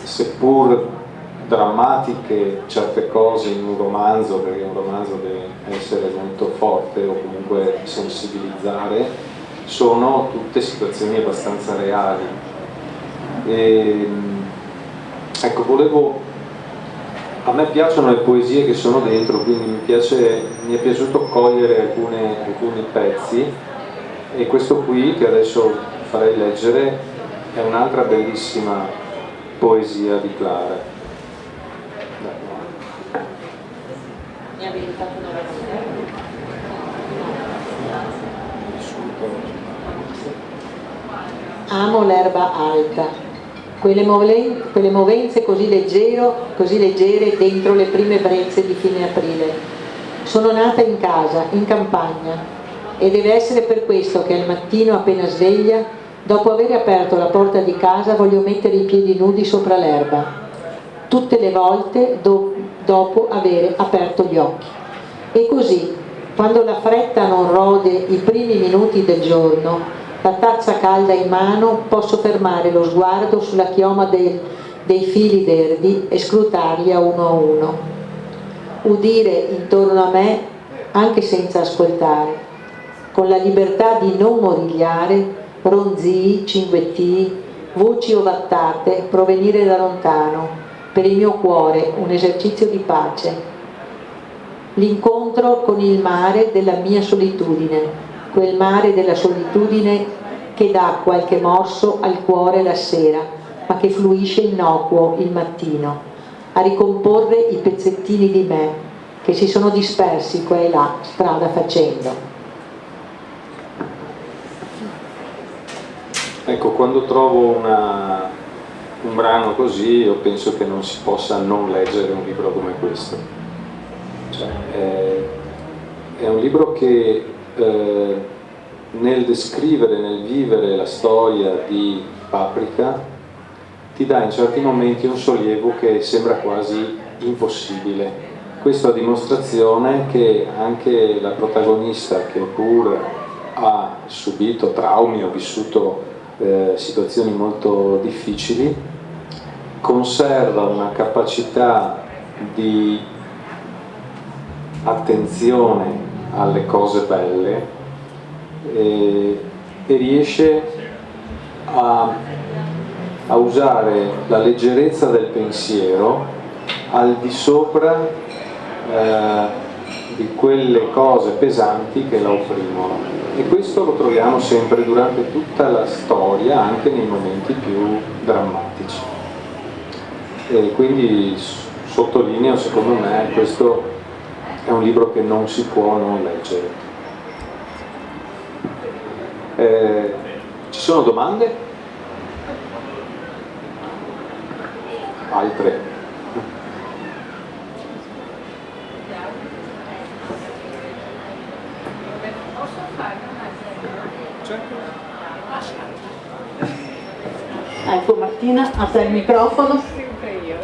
seppur drammatiche certe cose in un romanzo, perché un romanzo deve essere molto forte o comunque sensibilizzare, sono tutte situazioni abbastanza reali. Ecco, a me piacciono le poesie che sono dentro, quindi mi è piaciuto cogliere alcuni pezzi, e questo qui che adesso farei leggere è un'altra bellissima poesia di Clara. Amo l'erba alta, quelle movenze così leggere dentro le prime brezze di fine aprile. Sono nata in casa, in campagna, e deve essere per questo che al mattino appena sveglia, dopo aver aperto la porta di casa, voglio mettere i piedi nudi sopra l'erba, tutte le volte dopo aver aperto gli occhi. E così, quando la fretta non rode i primi minuti del giorno, la tazza calda in mano, posso fermare lo sguardo sulla chioma dei fili verdi e scrutarli a uno, udire intorno a me anche senza ascoltare, con la libertà di non morigliare, ronzii, cinguettii, voci ovattate provenire da lontano, per il mio cuore un esercizio di pace. L'incontro con il mare della mia solitudine, quel mare della solitudine che dà qualche morso al cuore la sera, ma che fluisce innocuo il mattino, a ricomporre i pezzettini di me che si sono dispersi qua e là strada facendo. Ecco, quando trovo un brano così, io penso che non si possa non leggere un libro come questo. Cioè, è un libro che nel descrivere, nel vivere la storia di Paprika ti dà in certi momenti un sollievo che sembra quasi impossibile. Questo a dimostrazione che anche la protagonista, che pur ha subito traumi, ha vissuto situazioni molto difficili, conserva una capacità di attenzione alle cose belle e riesce a usare la leggerezza del pensiero al di sopra di quelle cose pesanti che la opprimono, e questo lo troviamo sempre durante tutta la storia, anche nei momenti più drammatici. E quindi sottolineo, secondo me, questo è un libro che non si può non leggere. Ci sono domande? Altre? Posso fare una Ecco Martina, a te il microfono. sempre io.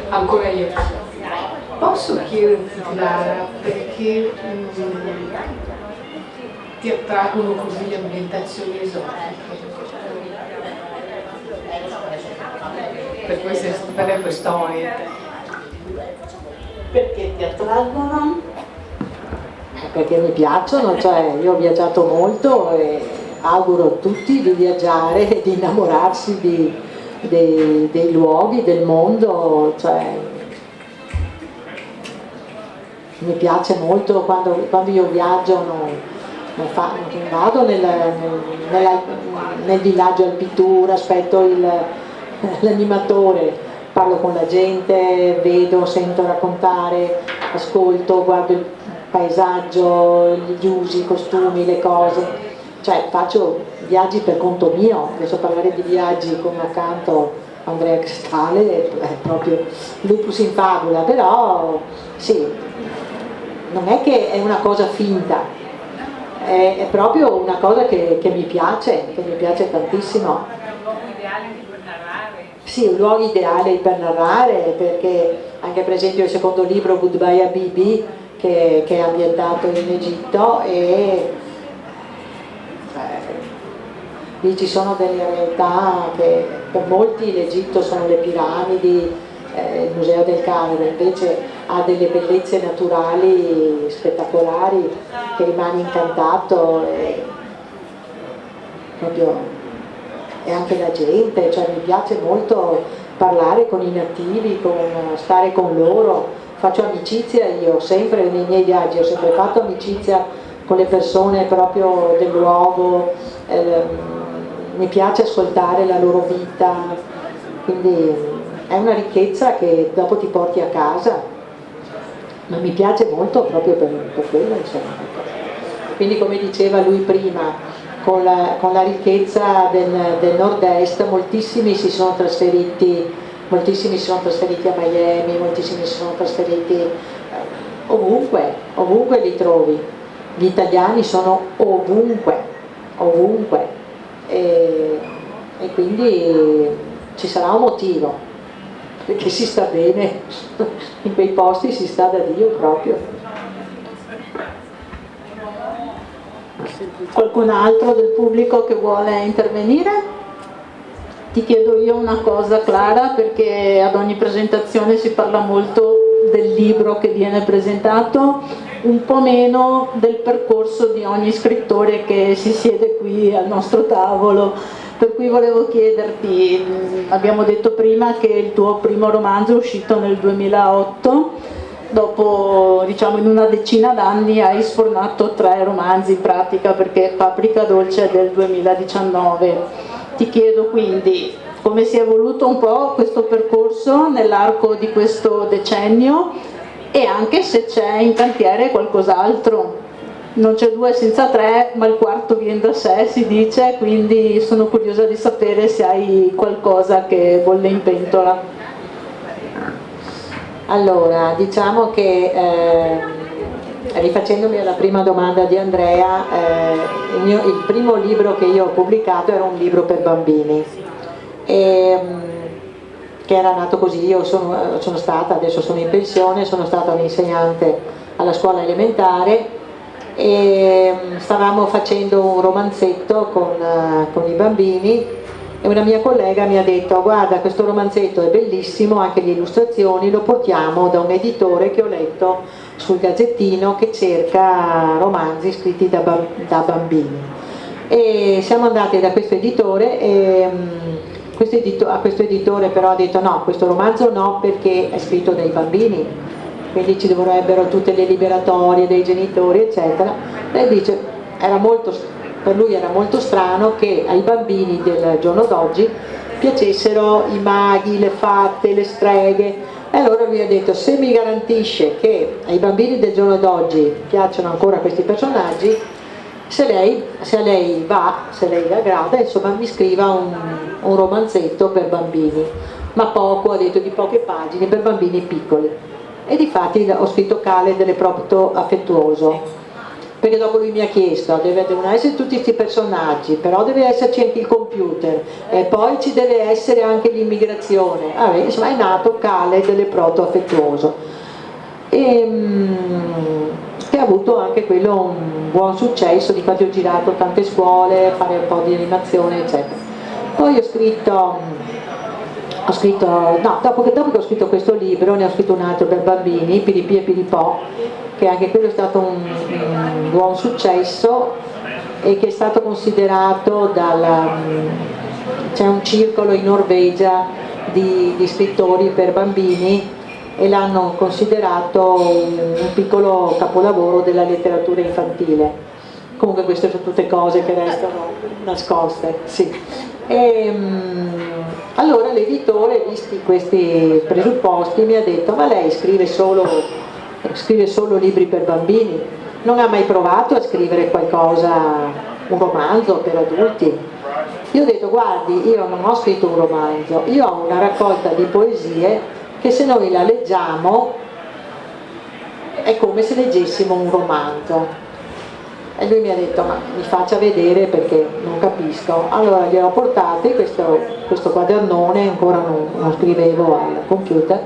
Ancora io. Posso chiederti, Clara, perché ti attraggono così le ambientazioni esotiche? Per le tue storie. Perché ti attraggono? Perché mi piacciono, cioè io ho viaggiato molto e auguro a tutti di viaggiare e di innamorarsi dei luoghi, del mondo, cioè mi piace molto quando io viaggio, non vado nel villaggio Alpitur, aspetto l'animatore, parlo con la gente, vedo, sento raccontare, ascolto, guardo il paesaggio, gli usi, i costumi, le cose, cioè faccio viaggi per conto mio. Adesso parlare di viaggi con accanto Andrea Cristale è proprio lupus in fabula, però sì, non è che è una cosa finta, è proprio una cosa che mi piace tantissimo. È un luogo ideale per narrare. Sì, un luogo ideale per narrare, perché anche per esempio il secondo libro, Goodbye a Bibi, che è ambientato in Egitto, e lì ci sono delle realtà che per molti l'Egitto sono le piramidi, il Museo del Cairo invece ha delle bellezze naturali spettacolari, che rimani incantato, e anche la gente, cioè mi piace molto parlare con i nativi, stare con loro, faccio amicizia io, sempre nei miei viaggi ho sempre fatto amicizia con le persone proprio del luogo, mi piace ascoltare la loro vita, quindi è una ricchezza che dopo ti porti a casa, ma mi piace molto proprio per quello, insomma. Quindi come diceva lui prima, con la ricchezza del nord-est, moltissimi si sono trasferiti a Miami, moltissimi si sono trasferiti ovunque li trovi. Gli italiani sono ovunque, e quindi ci sarà un motivo, perché si sta bene, in quei posti si sta da Dio proprio. Qualcun altro del pubblico che vuole intervenire? Ti chiedo io una cosa, Clara, perché ad ogni presentazione si parla molto del libro che viene presentato, un po' meno del percorso di ogni scrittore che si siede qui al nostro tavolo. Per cui volevo chiederti, abbiamo detto prima che il tuo primo romanzo è uscito nel 2008, dopo diciamo in una decina d'anni hai sfornato 3 romanzi in pratica, perché Paprika Dolce è del 2019. Ti chiedo quindi come si è evoluto un po' questo percorso nell'arco di questo decennio, e anche se c'è in cantiere qualcos'altro. Non c'è 2 senza 3, ma il quarto viene da sé, si dice, quindi sono curiosa di sapere se hai qualcosa che bolle in pentola. Allora, diciamo che rifacendomi alla prima domanda di Andrea, il primo libro che io ho pubblicato era un libro per bambini, che era nato così. Io sono stata, adesso sono in pensione, sono stata un'insegnante alla scuola elementare, e stavamo facendo un romanzetto con i bambini e una mia collega mi ha detto: guarda, questo romanzetto è bellissimo, anche le illustrazioni, lo portiamo da un editore che ho letto sul Gazzettino che cerca romanzi scritti da bambini. E siamo andati da questo editore e a questo editore però ha detto: no, questo romanzo no, perché è scritto dai bambini, quindi ci dovrebbero tutte le liberatorie dei genitori eccetera. Lei dice per lui era molto strano che ai bambini del giorno d'oggi piacessero i maghi, le fatte, le streghe, e allora lui ha detto: se mi garantisce che ai bambini del giorno d'oggi piacciono ancora questi personaggi, se lei le aggrada, insomma, mi scriva un romanzetto per bambini, ma poco, ha detto, di poche pagine, per bambini piccoli. E difatti ho scritto Cale dell'Eproto affettuoso, perché dopo lui mi ha chiesto: devono essere tutti questi personaggi, però deve esserci anche il computer, e poi ci deve essere anche l'immigrazione. Insomma, è nato Cale dell'Eproto affettuoso, che ha avuto anche quello un buon successo. Difatti ho girato tante scuole, fare un po' di animazione eccetera. Poi dopo che ho scritto questo libro, ne ho scritto un altro per bambini, Piripì e Piripò, che anche quello è stato un buon successo e che è stato considerato c'è un circolo in Norvegia di scrittori per bambini e l'hanno considerato un piccolo capolavoro della letteratura infantile. Comunque queste sono tutte cose che restano nascoste, sì. Allora l'editore, visti questi presupposti, mi ha detto: ma lei scrive solo libri per bambini? Non ha mai provato a scrivere qualcosa, un romanzo per adulti? Io ho detto: guardi, io non ho scritto un romanzo, io ho una raccolta di poesie che se noi la leggiamo è come se leggessimo un romanzo. E lui mi ha detto: ma mi faccia vedere perché non capisco. Allora gliel'ho portato questo quadernone, ancora non scrivevo al computer,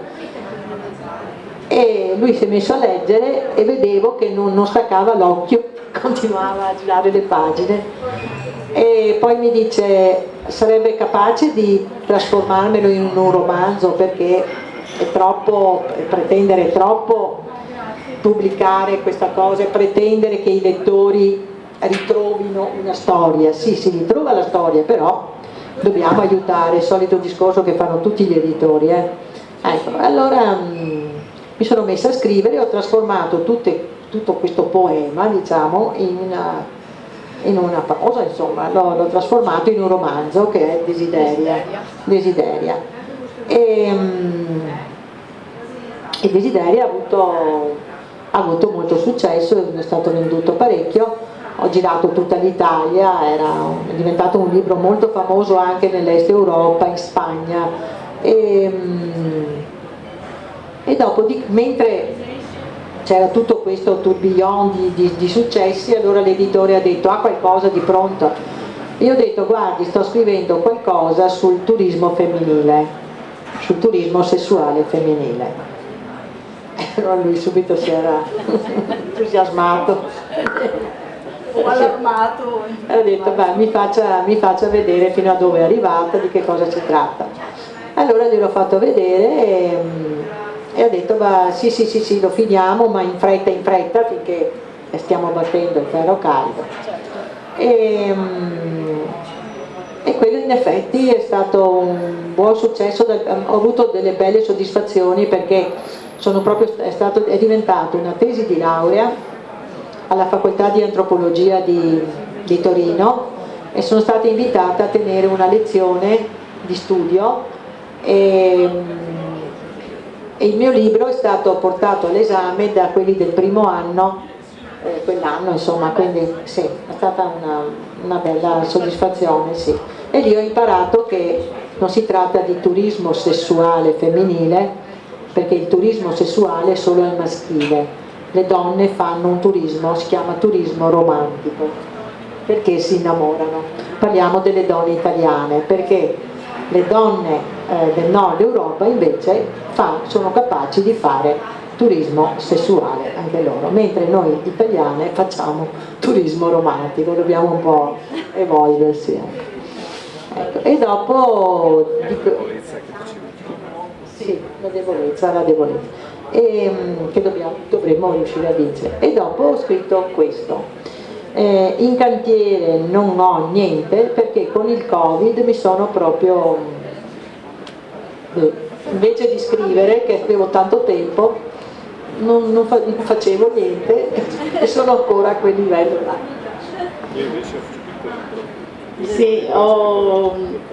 e lui si è messo a leggere e vedevo che non staccava l'occhio, continuava a girare le pagine, e poi mi dice: sarebbe capace di trasformarmelo in un romanzo, perché pretendere troppo pubblicare questa cosa e pretendere che i lettori ritrovino una storia. Sì, si ritrova la storia, però dobbiamo aiutare, il solito discorso che fanno tutti gli editori. Ecco, allora mi sono messa a scrivere e ho trasformato tutto questo poema, diciamo, in una prosa, insomma, l'ho trasformato in un romanzo che è Desideria. E Desideria ha avuto molto successo, è stato venduto parecchio, ho girato tutta l'Italia, è diventato un libro molto famoso anche nell'est Europa, in Spagna, e dopo, mentre c'era tutto questo tourbillon di successi, allora l'editore ha detto: ha qualcosa di pronto? Io ho detto: guardi, sto scrivendo qualcosa sul turismo femminile, sul turismo sessuale femminile. Allora lui subito si era entusiasmato o allarmato, e ho detto: beh, mi faccia vedere fino a dove è arrivata, di che cosa si tratta. Allora gliel'ho fatto vedere e ha detto: bah, sì, lo finiamo, ma in fretta finché stiamo battendo il ferro caldo. E quello in effetti è stato un buon successo, ho avuto delle belle soddisfazioni, perché è diventato una tesi di laurea alla facoltà di antropologia di Torino, e sono stata invitata a tenere una lezione di studio, e il mio libro è stato portato all'esame da quelli del primo anno, quell'anno, insomma, quindi sì, è stata una bella soddisfazione, sì. E lì ho imparato che non si tratta di turismo sessuale femminile, perché il turismo sessuale solo è maschile, le donne fanno un turismo, si chiama turismo romantico, perché si innamorano. Parliamo delle donne italiane, perché le donne del nord Europa invece sono capaci di fare turismo sessuale anche loro, mentre noi italiane facciamo turismo romantico, dobbiamo un po' evolversi. Ecco. E dopo sì, la debolezza e, che dovremmo riuscire a vincere. E dopo ho scritto questo. In cantiere non ho niente perché con il Covid mi sono proprio, invece di scrivere, che avevo tanto tempo, non facevo niente e sono ancora a quel livello là. Sì,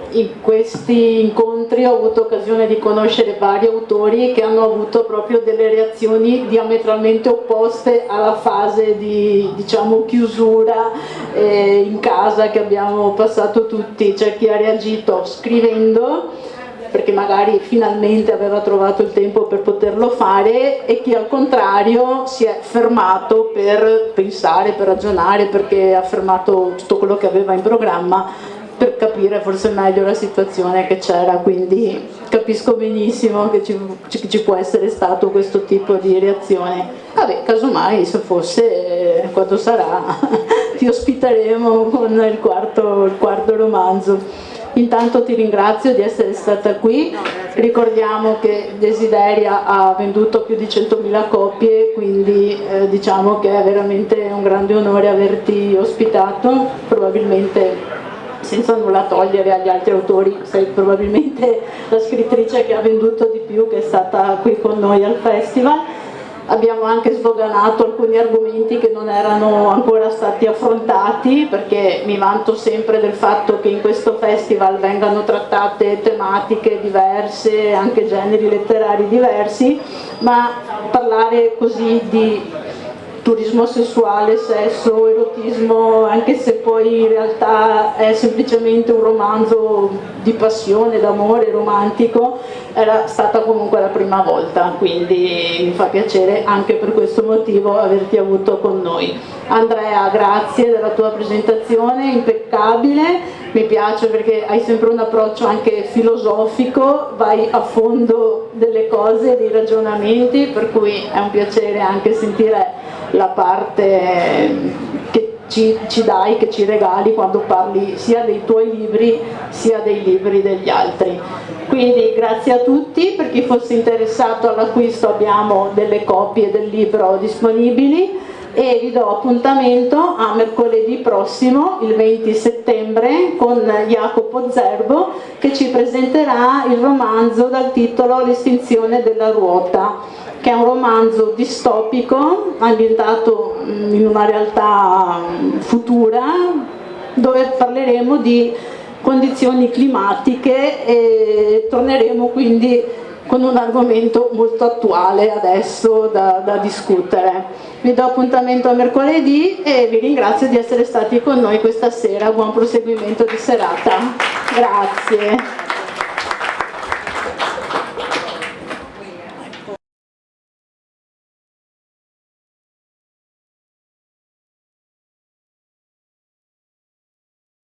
in questi incontri ho avuto occasione di conoscere vari autori che hanno avuto proprio delle reazioni diametralmente opposte alla fase di, diciamo, chiusura in casa che abbiamo passato tutti. C'è chi ha reagito scrivendo, perché magari finalmente aveva trovato il tempo per poterlo fare, e chi al contrario si è fermato per pensare, per ragionare, perché ha fermato tutto quello che aveva in programma per capire forse meglio la situazione che c'era. Quindi capisco benissimo che ci può essere stato questo tipo di reazione. Vabbè, casomai se fosse, quando sarà, ti ospiteremo con il quarto romanzo. Intanto ti ringrazio di essere stata qui, ricordiamo che Desideria ha venduto più di 100.000 copie, quindi diciamo che è veramente un grande onore averti ospitato, probabilmente senza nulla togliere agli altri autori, sei probabilmente la scrittrice che ha venduto di più, che è stata qui con noi al festival. Abbiamo anche sdoganato alcuni argomenti che non erano ancora stati affrontati, perché mi vanto sempre del fatto che in questo festival vengano trattate tematiche diverse, anche generi letterari diversi, ma parlare così di turismo sessuale, sesso, erotismo, anche se poi in realtà è semplicemente un romanzo di passione, d'amore romantico, era stata comunque la prima volta, quindi mi fa piacere anche per questo motivo averti avuto con noi. Andrea, grazie della tua presentazione impeccabile, mi piace perché hai sempre un approccio anche filosofico, vai a fondo delle cose, dei ragionamenti, per cui è un piacere anche sentire la parte che ci dai, che ci regali quando parli sia dei tuoi libri sia dei libri degli altri. Quindi grazie a tutti, per chi fosse interessato all'acquisto abbiamo delle copie del libro disponibili e vi do appuntamento a mercoledì prossimo, il 20 settembre, con Jacopo Zerbo che ci presenterà il romanzo dal titolo L'estinzione della ruota, che è un romanzo distopico ambientato in una realtà futura dove parleremo di condizioni climatiche e torneremo quindi con un argomento molto attuale adesso da discutere. Vi do appuntamento a mercoledì e vi ringrazio di essere stati con noi questa sera. Buon proseguimento di serata. Grazie.